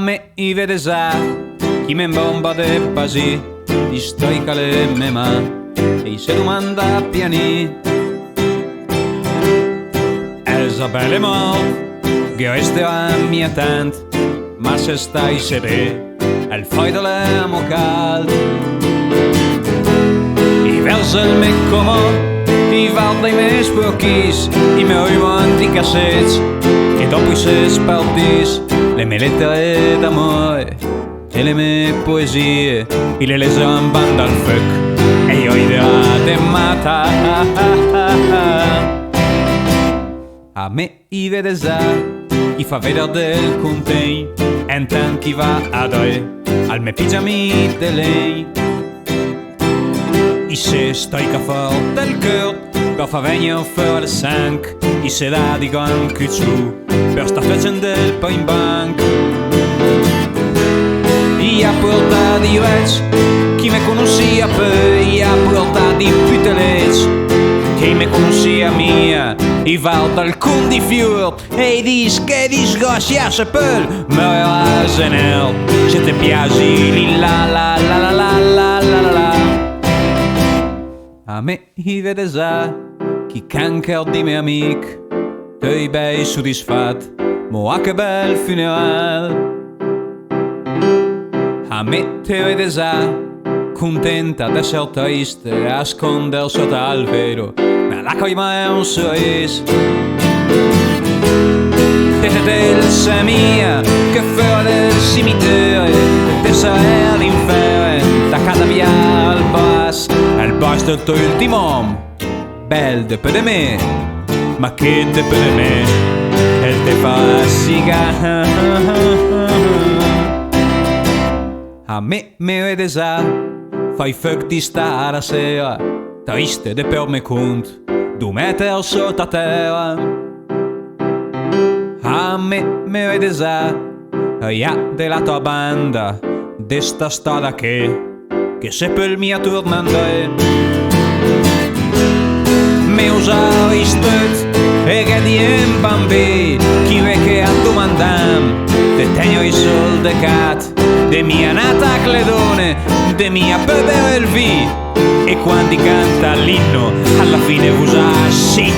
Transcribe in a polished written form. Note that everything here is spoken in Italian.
me i vede sa chi me bomba de basi di stoica le mema e se domanda piani Elsa belle mort che resta mia tant ma se stai serè el fai de l'amo cald i versa il me comò i valda i miei sporchis i miei romanti cassets e dopo i se spartis le mie lettere d'amore e le mie poesie e le lesero in banda al fuoco e io ideate mata a me i vede sa chi fa vedere del contegno e intanto chi va ad al me pigiami de lei i se stai ca forte il cœur che fa venire fuori il sangue i se da di gran cucciù per sta facendo il pain bank i ha portato i vecchi chi me conoscia per i ha portato i putelec chi me conoscia mia i valda il con di fior e i dis che disgoscia se per me la genel se te piaci li la la la la la la la la la a me i vede sa chi cancher di me amic te bei soddisfat mo a che bel funeral a me te vede sa contenta d'essere triste a sconder sotto al vero ma la coima è un sorriso te del mia che fuori del cimitero te sarà l'inferno da casa via al boss del tuo ultimo bel de per de me ma che de per de me el te fa siga a me vede sa fai fuoco di stare sera triste de per me cont du metter sotto a terra a me vede sa ja della tua banda de sta strada che se per mia tornando me usava i stot e che di un bambì chi ve che a domandam te tengo i soldi cat de mia nata cledone de mia bere il vi e quando canta l'inno alla fine usa sì